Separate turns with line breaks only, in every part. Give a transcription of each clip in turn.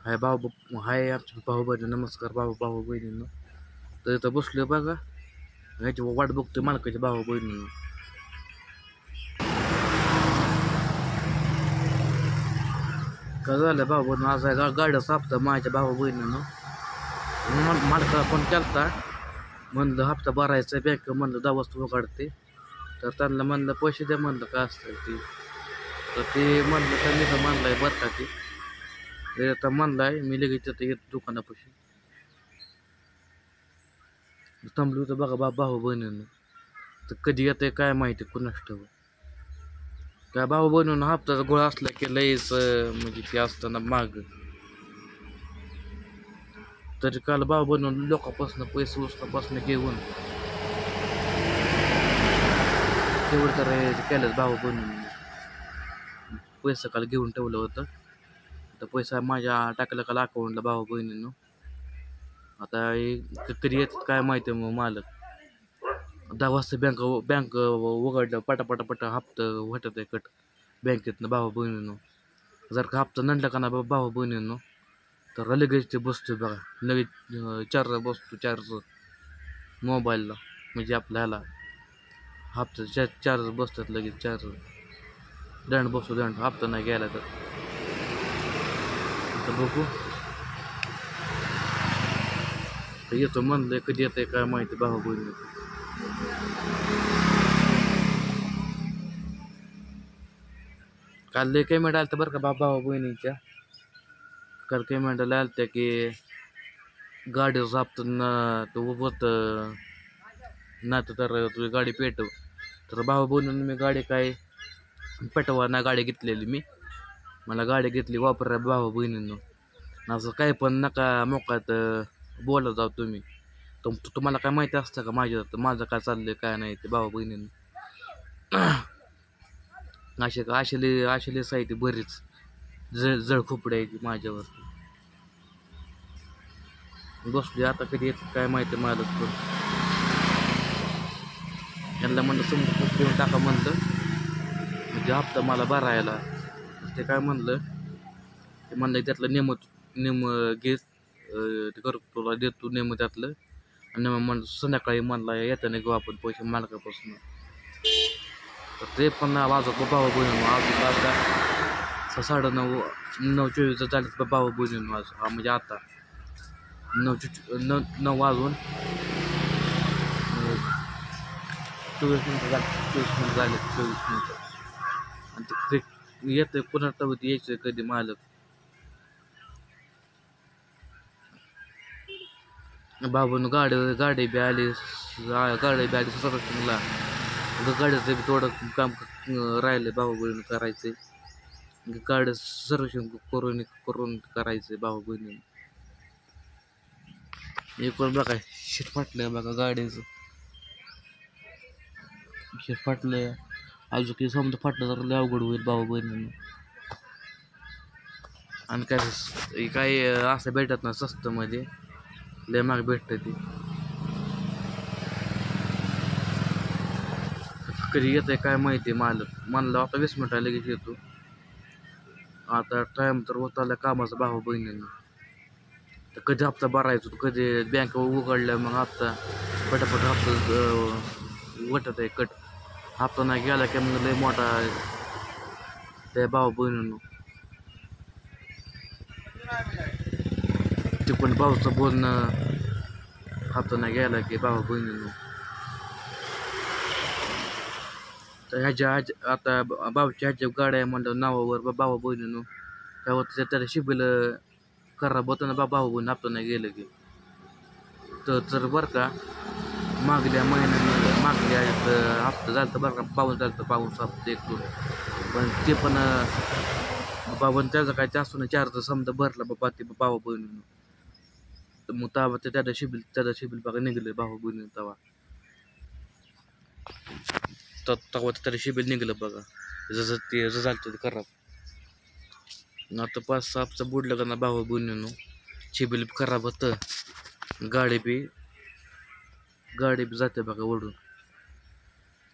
हाय आमच्या भाऊ बहिणी. नमस्कार भाऊ बहिणींनो. तर इथं बसलोय बघा, ह्याची वाट बघतोय मालकाच्या भाऊ बहिणींनो. काय झालं भाऊ बहिणी, आज आहे गाड्याचा हप्ता माझ्या भाऊ बहिणींनो. मालकाला फोन केलता, म्हणलं हप्ता भरायचा बँक, म्हणलं 10 वाजता उघडते. तर त्यांना म्हणलं पैसे द्या, म्हणलं काय असतं ते. तर ते म्हणलं त्यांनी तर म्हणलंय बरं का ते आता म्हणलाय मी लगेच तिथं येत दुकानापाशी थांबलो होतं बघा भाऊ बहिणींनो. तर कधी येते काय माहिती कुणास ठाऊक. काय भाऊ बहिणींनो, हप्त्याचा गोळा असला की लईच म्हणजे ते असताना माग. तरी काल भाऊ बहिणींनो लोकांपासून पैसे उचलापासून घेऊन तेवढं तर केलंच भाऊ बहिणींनो. पैसे काल घेऊन ठेवलं होतं, तर पैसा माझ्या टाकला काल अकाउंटला भाऊ बहिणींनो. आता कधी येतात काय माहिती मग मालक. 10 वाजता बँक उघडलं, पटा हप्ता वाटत आहे कट बँकेतनं भाऊ बहिणींनो. जर का हप्ता नंडला का ना भाऊ बहिणींनो, तर लगेच ते बसतो बघा, लगेच चार्ज बसतो, चार्ज मोबाईलला, म्हणजे आपल्याला हप्ता चार्ज बसतात लगेच, चार्ज दंड बसतो, दंड हप्ता नाही घ्यायला. तर बघू, तर येतो म्हणलंय, कधी येतंय काय माहिती भाऊ बहिणी. काल लय पेमेंट आलं तर बरं का भाऊ बहिणीच्या. काल पेमेंट आलं त्या की गाडीचं हप्ता तो होत नाही, तर तुझी गाडी पेटव. तर भाऊ बहिणीनं मी गाडी काय पेटवा ना गाडी घेतलेली मी, मला गाडी घेतली वापरा भाऊ बहिणींनो. असं काय पण नका मोकात बोलत जाऊ तुम्ही. तुम्हाला काय माहिती असतं का माझं काय चाललंय काय नाही ते भाऊ बहिणींनो. अशी साहित्य बरीच जळ खोपडे आहे माझ्यावर. बसली आता कधी येत काय माहिती मालक. पण यांना म्हणलं समजा देऊन टाका म्हणलं, म्हणजे हप्ता मला भरायला. ते काय म्हणलं, ते म्हणलं त्यातलं नेम घे, ते करतो तुला देतो नेम त्यातलं. आणि म्हणलं संध्याकाळी म्हणला येताना घेऊ आपण पैसे मालकापासून. तर ते पण वाजत भाऊ बहिणींनो. अजून आता 9:24 झाले भाऊ बहिणींनो. आज म्हणजे आता 9 वाजून 24 मिनिटं झाले, 24 मिनिटं. आणि ते येतं पुन्हा तवत यायचं कधी मालक. बाबून गाडी बी आली सर्विसिंगला. गाडीचं बी थोडं काम राहिलं भाऊ बहिणी करायचे. गाडी सर्विसिंग करून करायचं भाऊ बहिणी. एकूण बघा शीट फाटलंय बघा गाडीचं, शीट फाटलंय. अजून काही समजा फाटलं तर लय अवघड होईल भाऊ बहिणींनो. आणि काय असं भेटत ना स्वस्त मध्ये, लय महाग भेटतं ती. कधी येतंय काय माहिती मालक. म्हणलं आता 20 मिनिटं लगेच येतो. आता टाइम तर होत आला कामाचा भाऊ बहिणींना. तर कधी हप्ता भरायचो, कधी बँक उघडल्या मग हप्ता पटापट हप्ता वाटत आहे कट. हप्ता नाही गेला की मग लय मोठा त्या भाऊ बहिणींनो. ते पण भाऊचं बोलणं, हप्ता नाही गेला की भाऊ बहिणींनो. तर आता भाऊच्या गाड्या म्हणलं नावावर भाऊ बहिणींनो. काय होतं त्याला शिबिल खराब होतं ना भाऊ बहीण हप्ता नाही गेलं की. तर बरं का मागल्या हप्ता झालं तर बरं का, पाऊस हप्ता 1-2. पण ते पण बाबा त्याचं काय जास्त नाही, चार्ज समजा भरला बाबा ते भाऊ बहिणीनं. तर मग तेव्हा ते त्याचा शिबिल बघा निघलं भाऊ बहिणी. तेव्हा त्याला शिबिल निघलं बघा, जसं ते झालं ते खराब. आता 5-6 हप्ता बुडलं का ना भाऊ बहिणीनं, शिबिल खराब होतं. गाडी बी जाते बघा ओढून.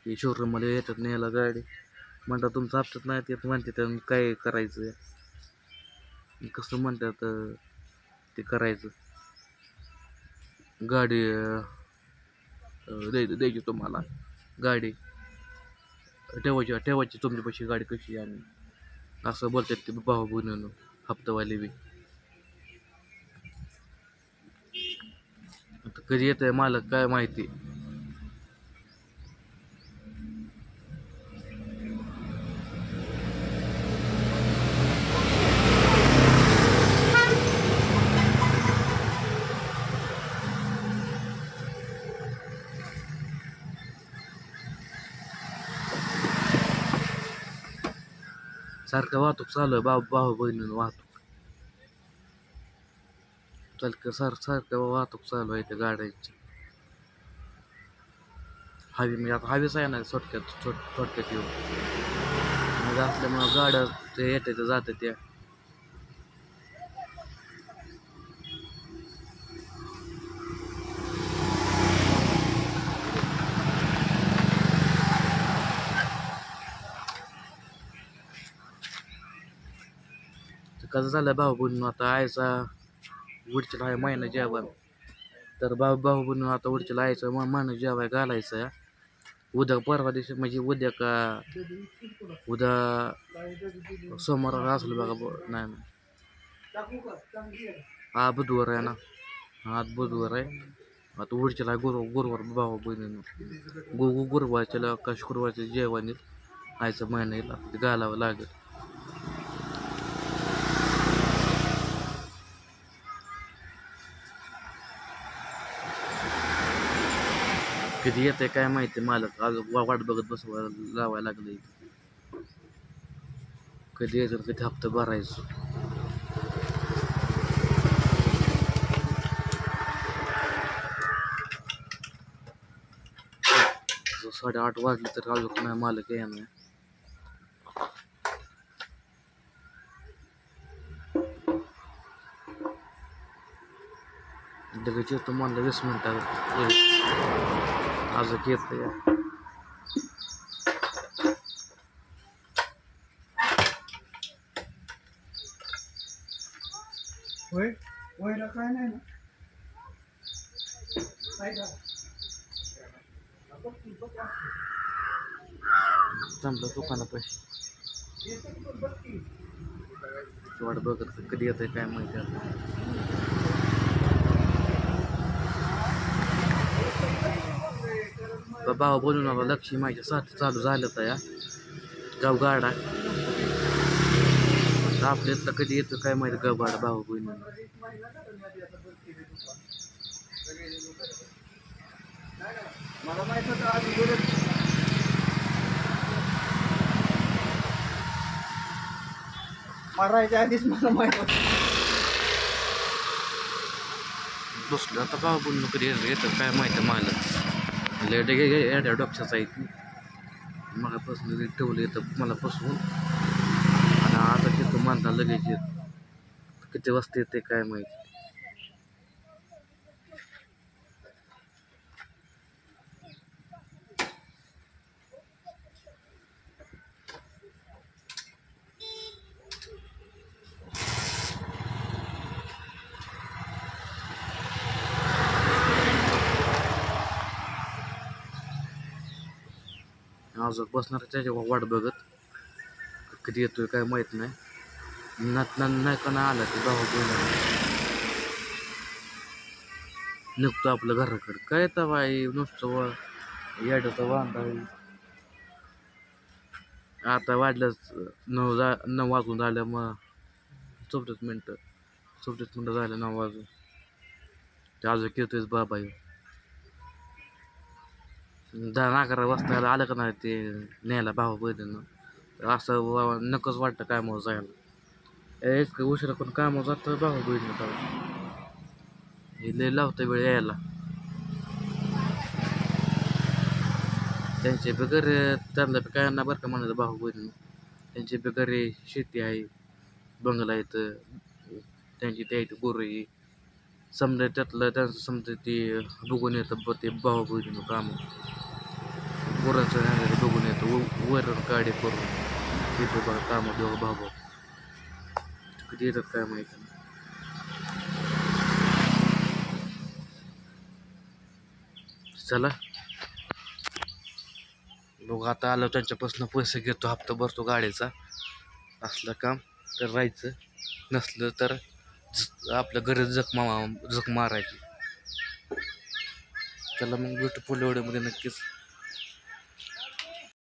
ते शोरूममध्ये येतात न्यायला गाडी, म्हणतात तुमचा हप्त्यात नाही येत म्हणते, तर काय करायचं. कसं म्हणतात ते करायचं. गाडी द्यायची तुम्हाला गाडी ठेवायची तुमच्यापाशी गाडी कशी आणि असं बोलतात ते भाऊ बहिणीनं हप्तावाले बी. आता कधी येत आहे मालक काय माहिती. सारखं वाहतूक चालू आहे भाऊ बहिणीनं वाहतूक सारखं वाहतूक चालू आहे त्या गाड्यांची. हवी म्हणजे आता हवीच आहे ना थोडक्यात येऊन म्हणजे असल्यामुळं गाड्या ते येते ते जाते त्या. कसं झालं भाऊ बहिणीनं आता आयचा उडचीला आहे महिना जेवण. तर भाऊ बहिणीनं आता उडचीला आयचं महिना जेवाय घालायचं आहे. उद्या परवा दिवशी म्हणजे उद्या का उद्या सोमवार असलं बघा नाही हा बुधवार आहे ना. हा बुधवार आहे. आता उडचीला आहे गुरुवार भाऊ बहिणीनं गुरुवारच्याला का शुक्रवारच्या जेवण आयचं महिन्याला ते घालावं लागेल. कधी येते काय माहिती मालक आज वाट बघत बसवायला लावायला लागले. कधी यायचं कधी हप्ता भरायचं. 8:30 वाजले तर अजून नाही मालक येणार. लगेच येतो म्हणलं 20 मिनिटात अजून येतं या.
काय नाही ना
जमलं दुकानापाशी वाट बघत कधी येतंय काय माहिती आता. भाऊ बोलून आला लक्ष्मी माझ्या साथ चालू झालं तर या गाव गाडा आपल्यात कधी येतो काय माहिती गाव गाडा भाऊ बहिणी.
मला माहित होतं आज मारायच्या आधीच मला माहित होतं.
बसलो आता भाऊ बोलून कधी येतं काय माहिती मला लेट डॉक्टरचा आहे मला बसलं ठेवलं येतं मला बसवून आणि आता तिथं मानता लगेच येत किती वाजता येते काय माहिती. अजून बसणार त्याच्या वाट बघत कधी येतोय काय माहित नाही. नाही का नाही आला ते भाऊ बहिणी निघतो आपलं घराकडं काय तर बाई नुसतं येड्याचं वांदा आहे. आता वाजलंच 9 वाजून झाल्या मग 34 मिनटं झालं 9 वाजून ते अजून येतोयच बाबा 10-11 वाजता आलं का नाही ते न्यायला भाऊ बहिणीनं असं नकच वाटतं कामावर जायला. एक उशिरा पण कामावर जातं भाऊ बहिणीनं हे लय लावतं वेळ यायला. त्यांचे बेगर त्यांना काय ना बरं का म्हणायचं भाऊ बहिणी त्यांची बेगरे शेती आहे बंगला आहेत त्यांची त्या गुरं समजा त्यातलं त्यांचं समजा ते बघून येतं ते भाऊ बहिणीनं काम गुरांचं बघून येतं वरण काढे करून तिथं बघा कामं दोघं भाऊ कधी येतात काय माहिती. चला लोक आता आलो त्यांच्यापासून पैसे घेतो, हप्ता भरतो गाडीचा. असलं काम तर राहायचं, नसलं तर आपल्या घरी जख मारायची. चला मग भेटू पुढल्या व्हिडिओमध्ये नक्कीच.